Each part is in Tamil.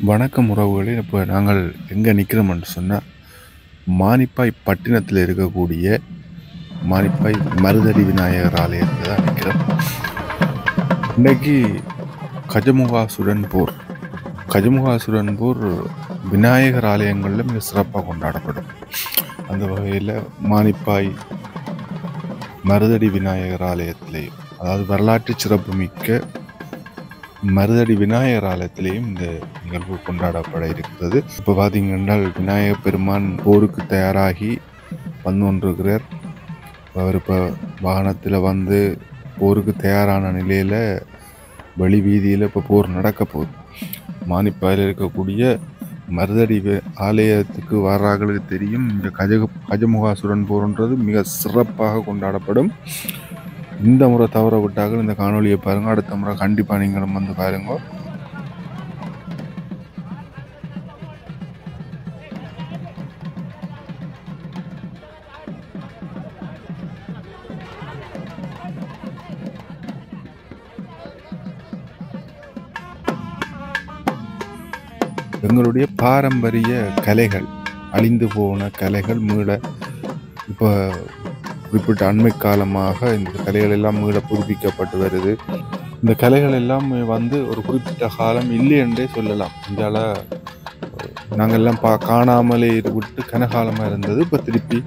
வணக்கம் உறவுகளே. இப்போ நாங்கள் எங்கே நிற்கிறோம்னு சொன்னால், மானிப்பாய் பட்டினத்தில் இருக்கக்கூடிய மானிப்பாய் மருதடி விநாயகர் ஆலயத்தில் தான் நிற்கிறோம். இன்றைக்கு கஜமுகாசுரன் போர். கஜமுகாசுரன் போர் விநாயகர் ஆலயங்களில் மிக சிறப்பாக கொண்டாடப்படும். அந்த வகையில் மானிப்பாய் மருதடி விநாயகர் ஆலயத்திலேயும், அதாவது வரலாற்று சிறப்புமிக்க மருதடி விநாயகர் ஆலயத்திலேயும் இந்த நிகழ்வு கொண்டாடப்பட இருக்கிறது. இப்போ பார்த்தீங்கன்னா விநாயகர் பெருமான் போருக்கு தயாராகி வந்து கொண்டிருக்கிறார். அவர் இப்போ வாகனத்தில் வந்து போருக்கு தயாரான நிலையில் வெளி வீதியில் இப்போ போர் நடக்க போகுது. மானிப்பாயில் இருக்கக்கூடிய மருதடி ஆலயத்துக்கு வர்றாங்களுக்கு தெரியும், இந்த கஜமுகாசுரன் போர்ன்றது மிக சிறப்பாக கொண்டாடப்படும். இந்த முறை தவற விட்டார்கள். இந்த காணொலியை பாருங்கள், அடுத்த முறை கண்டிப்பாக நீங்களும் வந்து பாருங்க. எங்களுடைய பாரம்பரிய கலைகள், அழிந்து போன கலைகள் மீள இப்போ குறிப்பிட்ட அண்மை காலமாக இந்த கலைகள் எல்லாம் மீள புதுப்பிக்கப்பட்டு வருது. இந்த கலைகள் எல்லாம் வந்து ஒரு குறிப்பிட்ட காலம் இல்லை என்றே சொல்லலாம். இந்தியாவில் நாங்கள் எல்லாம் காணாமலே விட்டு கனகாலமாக இருந்தது. இப்போ திருப்பி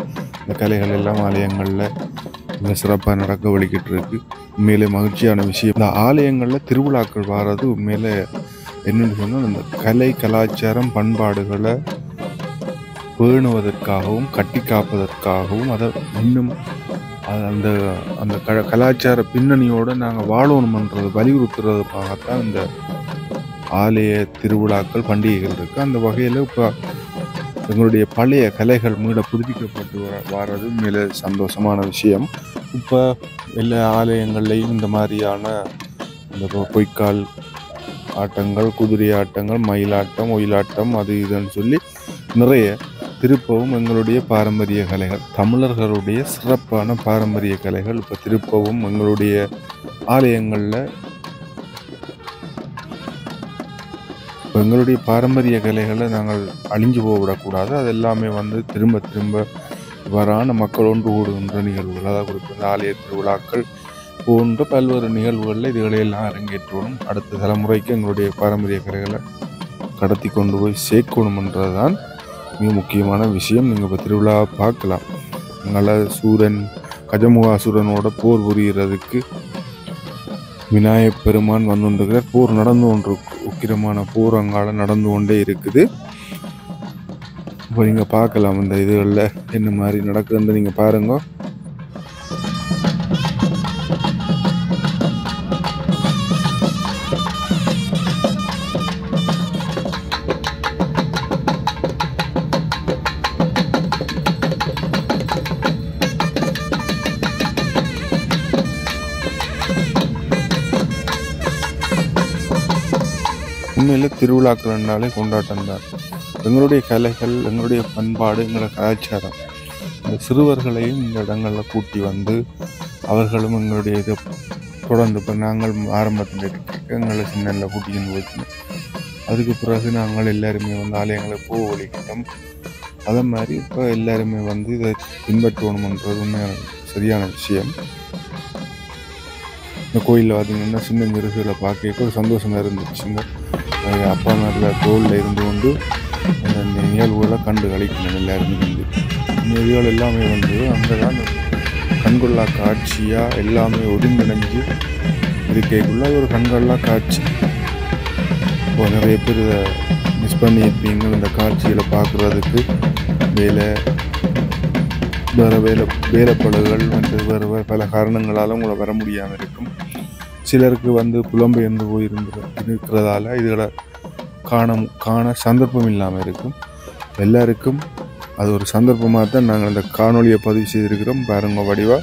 இந்த கலைகள் எல்லாம் ஆலயங்களில் மிக சிறப்பாக நடக்க வழிக்கிட்டு இருக்கு. உண்மையிலே மகிழ்ச்சியான விஷயம். இந்த ஆலயங்களில் திருவிழாக்கள் வர்றது உண்மையிலே என்னென்னு சொன்னால், இந்த கலை கலாச்சாரம் பண்பாடுகளை பேணுவதற்காகவும் கட்டி காப்பதற்காகவும், அதை இன்னும் அந்த அந்த கலாச்சார பின்னணியோடு நாங்கள் வாழணுமன்றது வலியுறுத்துறதுக்காகத்தான் இந்த ஆலய திருவிழாக்கள் பண்டிகைகள் இருக்குது. அந்த வகையில் இப்போ எங்களுடைய பழைய கலைகள் மீள புதுப்பிக்கப்பட்டு வர்றது மேலே சந்தோஷமான விஷயம். இப்போ எல்லா ஆலயங்கள்லேயும் இந்த மாதிரியான இந்த பொய்க்கால் ஆட்டங்கள், குதிரை ஆட்டங்கள், மயிலாட்டம், ஒயிலாட்டம், அது இதுன்னு சொல்லி நிறைய திருப்பவும் எங்களுடைய பாரம்பரிய கலைகள், தமிழர்களுடைய சிறப்பான பாரம்பரிய கலைகள் இப்போ திருப்பவும் எங்களுடைய ஆலயங்களில், எங்களுடைய பாரம்பரிய கலைகளை நாங்கள் அழிஞ்சு போகவிடக்கூடாது. அது எல்லாமே வந்து திரும்ப திரும்ப வரான மக்கள் ஒன்று கூடுகின்ற நிகழ்வுகள், அதாவது குறிப்பிட்ட ஆலய திருவிழாக்கள் போன்ற பல்வேறு நிகழ்வுகளில் இதுகளையெல்லாம் அரங்கேற்றணும். அடுத்த தலைமுறைக்கு எங்களுடைய பாரம்பரிய கலைகளை கடத்தி கொண்டு போய் சேர்க்கணும்ன்றது தான் மிக முக்கியமான விஷயம். நீங்கள் இப்போ திருவிழாவை பார்க்கலாம். அங்கால கஜமுகாசுரனோட போர் புரிகிறதுக்கு விநாயகப் பெருமான் வந்து கொண்டிருக்கிறார். போர் நடந்து கொண்டு, உக்கிரமான போர் அங்கால நடந்து கொண்டே இருக்குது. இப்போ நீங்கள் பார்க்கலாம் இந்த இதுகளில் என்ன மாதிரி நடக்குதுன்னு நீங்கள் பாருங்க. உண்மையில் திருவிழாக்கள்னாலே கொண்டாட்டம் தான். எங்களுடைய கலைகள், எங்களுடைய பண்பாடு, எங்களுடைய கலாச்சாரம், இந்த சிறுவர்களையும் இந்த இடங்களில் கூட்டி வந்து அவர்களும் எங்களுடைய இதை தொடர்ந்து, இப்போ நாங்கள் ஆரம்பத்தில் இருக்க எங்களை சின்னல கூட்டிக்கின்னு போயிட்டோம். அதுக்கு பிறகு நாங்கள் எல்லாருமே வந்து ஆலயங்களை பூ ஒழிக்கிட்டோம். அதே மாதிரி இப்போ எல்லாருமே வந்து இதை பின்பற்றணுமன்றது உண்மையான சரியான விஷயம். இந்த கோயிலில் பார்த்திங்கன்னா சின்ன நிறுசுகளை பார்க்க ஒரு சந்தோஷமாக இருந்துச்சுங்க. அப்பா மேலே தோளில் இருந்து கொண்டு அந்த நிகழ்வுகளை கண்டு கழிக்கணும் எல்லாருமே வந்து. இந்த இதுகள் எல்லாமே வந்து அங்கே தான் கண்கொள்ளா காட்சியாக எல்லாமே ஒருங்கிணைஞ்சு இருக்கைக்குள்ள ஒரு கண்கொள்ளா காட்சி. இப்போ நிறைய பேர் இதை மிஸ் பண்ணியிருப்பீங்க. இந்த காட்சிகளை பார்க்குறதுக்கு வேலைப்பழுகள் வந்து வேறு பல காரணங்களால் உங்களை வர முடியாமல் இருக்கும். சிலருக்கு வந்து புலம்பெயர்ந்து இருக்கிறதால இதுகளை காண சந்தர்ப்பம் இல்லாமல் இருக்கும். எல்லாருக்கும் அது ஒரு சந்தர்ப்பமாக தான் நாங்கள் அந்த காணொலியை பதிவு செய்திருக்கிறோம். பாருங்க வடிவா.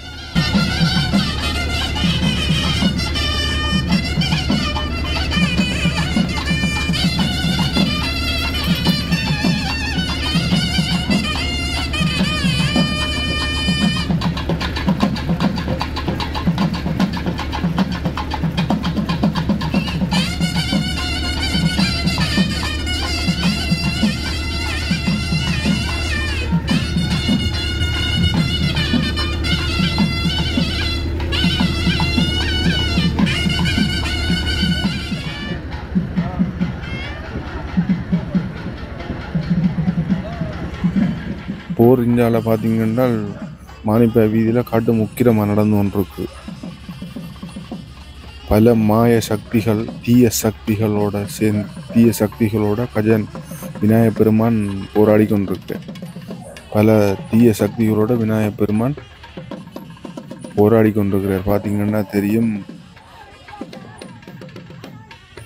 போர் இந்தியாவில் பார்த்தீங்கன்னா மானிப்பாய் வீதியில் காட்டு முக்கிரமாக நடந்து கொண்டிருக்கு. பல மாய சக்திகள் தீய சக்திகளோட கஜன் விநாயகப் பெருமான் போராடி கொண்டிருக்கு. பல தீய சக்திகளோட விநாயகப் பெருமான் போராடி கொண்டிருக்கிறார். பார்த்தீங்கன்னா தெரியும்,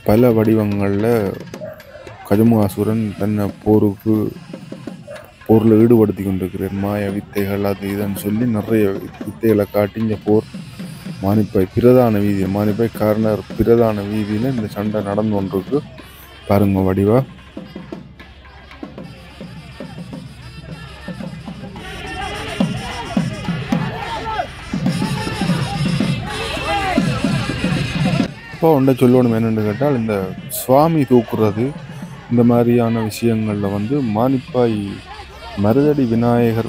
பல வடிவங்களில் கஜமுகாசுரன் தன்னை போரில் ஈடுபடுத்தி கொண்டிருக்கிறார். மாய வித்தைகள் அது இதுன்னு சொல்லி நிறைய வித்தைகளை காட்டி இந்த போர் மானிப்பாய் கார்னர் பிரதான வீதியில் இந்த சண்டை நடந்து கொண்டிருக்கு. பாருங்க வடிவா. இப்போ ஒன்றை சொல்லணும் என்னென்னு கேட்டால், இந்த சுவாமி தூக்குறது இந்த மாதிரியான விஷயங்களில் மானிப்பாய் மருதடி விநாயகர்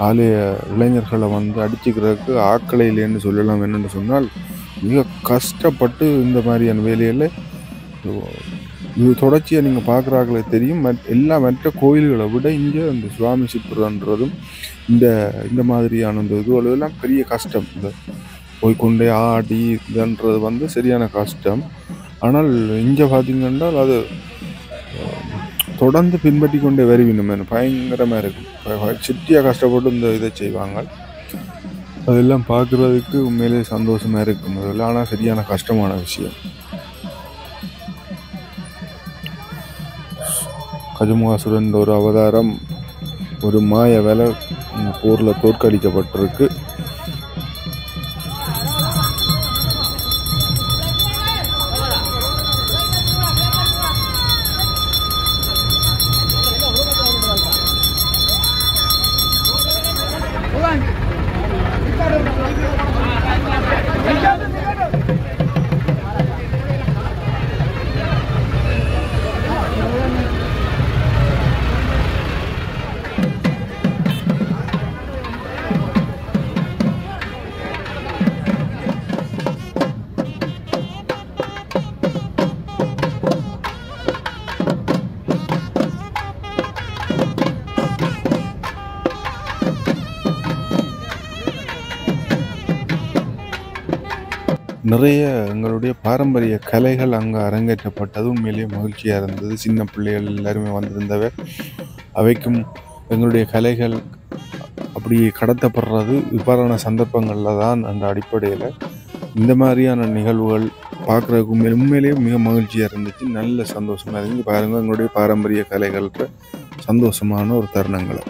ஆலய இளைஞர்களை அடிச்சுக்கிறதுக்கு ஆக்களை இல்லைன்னு சொல்லலாம். என்னென்னு சொன்னால், மிக கஷ்டப்பட்டு இந்த மாதிரியான வேலையில் இது தொடர்ச்சியாக நீங்கள் பார்க்குறாங்களே தெரியும். எல்லா மற்ற கோயில்களை விட இங்கே இந்த சுவாமி சிற்பன்றதும் இந்த மாதிரியான இந்த இதுவெல்லாம் பெரிய கஷ்டம். இந்த போய்கொண்டே ஆடி இதுன்றது சரியான கஷ்டம். ஆனால் இங்கே பார்த்தீங்கன்னா அது தொடர்ந்து பின்பற்றி கொண்டே வருவினும் பயங்கரமாக இருக்கும். சிட்டியாக கஷ்டப்பட்டு இந்த இதை செய்வாங்க. அதெல்லாம் பார்க்குறதுக்கு உண்மையிலே சந்தோஷமாக இருக்கும். அதெல்லாம் ஆனால் சரியான கஷ்டமான விஷயம். கஜமுகாசுரன் ஒரு அவதாரம், ஒரு மாய வேலை போரில் தோற்கடிக்கப்பட்டிருக்கு. நிறைய எங்களுடைய பாரம்பரிய கலைகள் அங்கே அரங்கேற்றப்பட்டது உண்மையிலேயே மகிழ்ச்சியாக இருந்தது. சின்ன பிள்ளைகள் எல்லாருமே வந்திருந்தவை. அவைக்கும் எங்களுடைய கலைகள் அப்படி கடத்தப்படுறது இவ்வாறான சந்தர்ப்பங்களில் தான். அந்த அடிப்படையில் இந்த மாதிரியான நிகழ்வுகள் பார்க்குறதுக்கு உண்மையிலேயே மிக மகிழ்ச்சியாக இருந்துச்சு. நல்ல சந்தோஷமாக இருந்துச்சு. பாருங்கள், எங்களுடைய பாரம்பரிய கலைகளுக்கு சந்தோஷமான ஒரு தருணங்களை.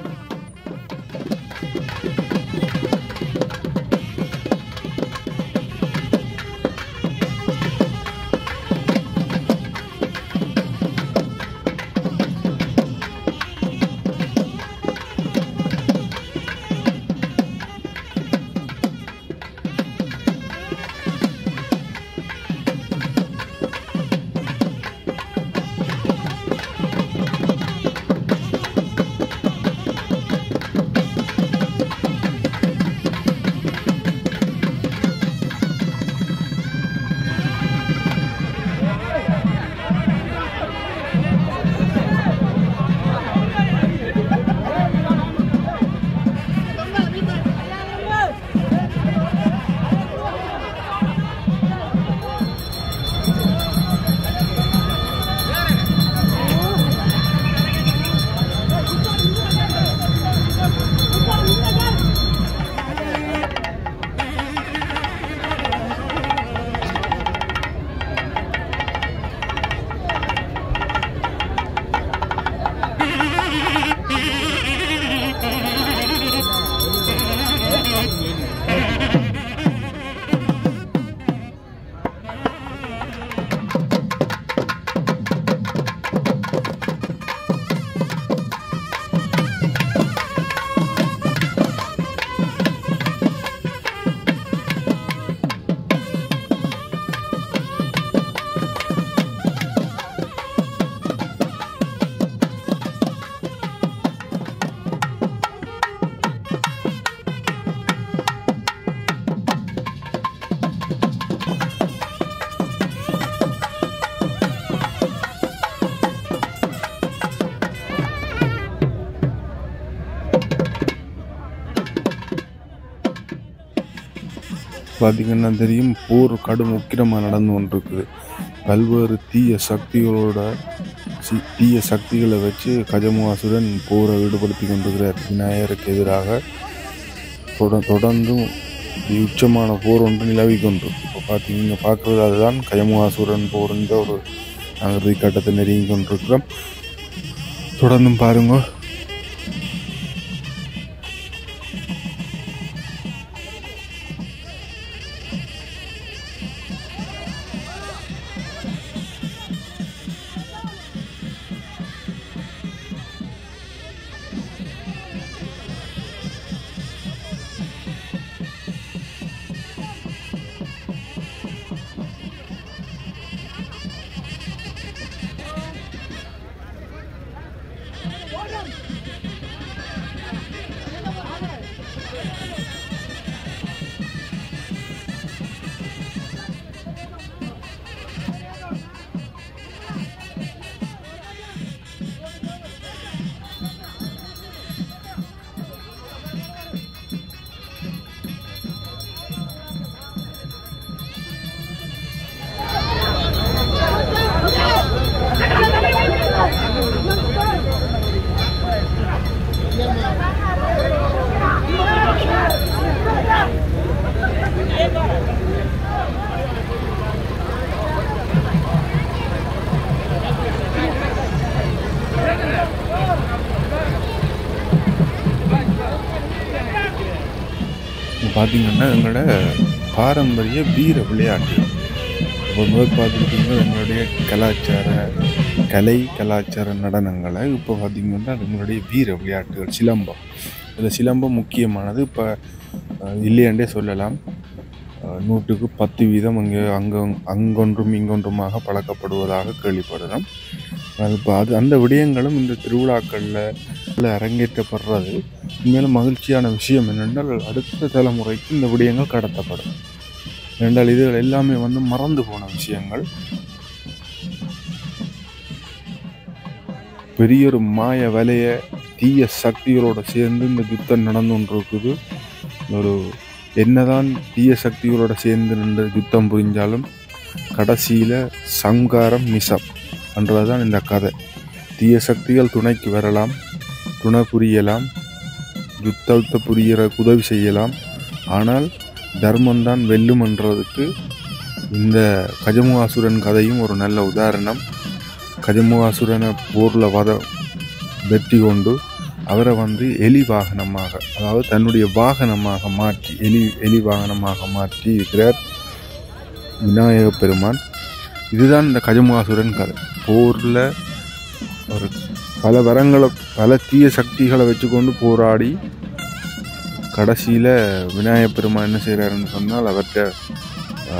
பார்த்திங்கன்னா தெரியும், போர் கடும் உக்கிரமாக நடந்து கொண்டிருக்குது. பல்வேறு தீய சக்திகளை வச்சு கஜமுகாசுரன் போரை ஈடுபடுத்தி கொண்டிருக்கிறார். விநாயகருக்கு எதிராக தொடர்ந்தும் உச்சமான போர் ஒன்று நிலவி கொண்டிருக்கு. இப்போ பார்த்தீங்கன்னா பார்க்குறது அதுதான் கஜமுகாசுரன் போர் என்ற ஒரு இறுதி கட்டத்தை நெருங்கி கொண்டிருக்கிறோம். தொடர்ந்தும் பாருங்க. பார்த்தீங்கன்னா எங்களோட பாரம்பரிய வீர விளையாட்டு. இப்போ முதல் பார்த்துக்கிட்டிங்கன்னா எங்களுடைய கலாச்சார நடனங்களை இப்போ பார்த்திங்கன்னா எங்களுடைய வீர விளையாட்டுகள் சிலம்பம். இதில் சிலம்பம் முக்கியமானது. இப்போ இல்லையாண்டே சொல்லலாம். 100க்கு 10% அங்கொன்றும் இங்கொன்றுமாக பழக்கப்படுவதாக கேள்விப்படுறோம். இப்போ அந்த விடயங்களும் இந்த திருவிழாக்களில் அரங்கேற்றப்படுறது உண்மையிலும் மகிழ்ச்சியான விஷயம். என்னென்றால் அடுத்த தலைமுறைக்கு இந்த விடயங்கள் கடத்தப்படும். ஏனென்றால் இது எல்லாமே மறந்து போன விஷயங்கள். பெரிய ஒரு மாய வலைய தீய சக்திகளோடு சேர்ந்து இந்த யுத்தம் நடந்து கொண்டு இருக்குது. ஒரு என்னதான் தீய சக்திகளோட சேர்ந்து நின்று யுத்தம் புரிஞ்சாலும் கடைசியில் சங்காரம் நிசம் என்றதுதான் இந்த கதை. தீய சக்திகள் துணைக்கு வரலாம், துணை புரியலாம், யுத்தத்தை புரிகிற உதவி செய்யலாம். ஆனால் தர்மம்தான் வெல்லும் என்றதுக்கு இந்த கஜமுகாசுரன் கதையும் ஒரு நல்ல உதாரணம். கஜமுகாசுரனை போரில் வெற்றி கொண்டு அவரை எலி வாகனமாக, அதாவது தன்னுடைய வாகனமாக மாற்றி எலி வாகனமாக மாற்றி இருக்கிறார் விநாயக பெருமான். இதுதான் இந்த கஜமுகாசுரன் கதை. போரில் ஒரு பல தீய சக்திகளை வச்சுக்கொண்டு போராடி கடைசியில் விநாயக பெருமான் என்ன செய்கிறாருன்னு சொன்னால்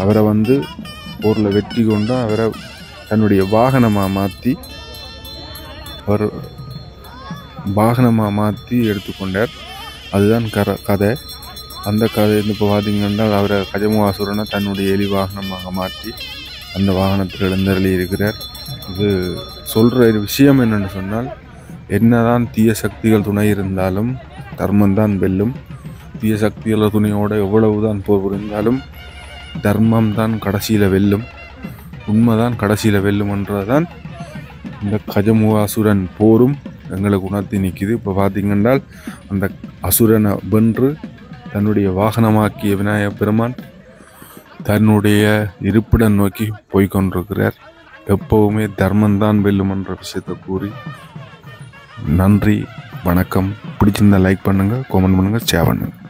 அவரை போரில் வெற்றி கொண்டு அவரை தன்னுடைய வாகனமாக மாற்றி எடுத்துக்கொண்டார். அதுதான் கதை. அந்த கதை இப்போ பார்த்தீங்கன்னா அவரை கஜமுகாசுரனை தன்னுடைய எலி வாகனமாக மாற்றி அந்த வாகனத்தில் எழுந்தருளி இருக்கிறார். இது சொல்கிற விஷயம் என்னென்னு சொன்னால், என்னதான் தீய சக்திகள் துணை இருந்தாலும் தர்மம்தான் வெல்லும். தீய சக்திகள் துணையோடு எவ்வளவுதான் போர் புரிந்தாலும் தர்மம் தான் கடைசியில் வெல்லும், உண்மைதான் கடைசியில் வெல்லும் என்றதான் இந்த கஜமுகாசுரன் போரும் எங்களுக்கு உணர்த்தி நிற்கிது. இப்போ பார்த்தீங்கன்னா அந்த அசுரனை வென்று தன்னுடைய வாகனமாக்கிய விநாயக பெருமான் தன்னுடைய இருப்பிடம் நோக்கி போய்கொண்டிருக்கிறார். எப்பவுமே தர்மம்தான் வெல்லும் என்ற விஷயத்தை கூறி நன்றி, வணக்கம். பிடிச்சிருந்தா லைக் பண்ணுங்கள், கமெண்ட் பண்ணுங்கள், ஷேர் பண்ணுங்கள்.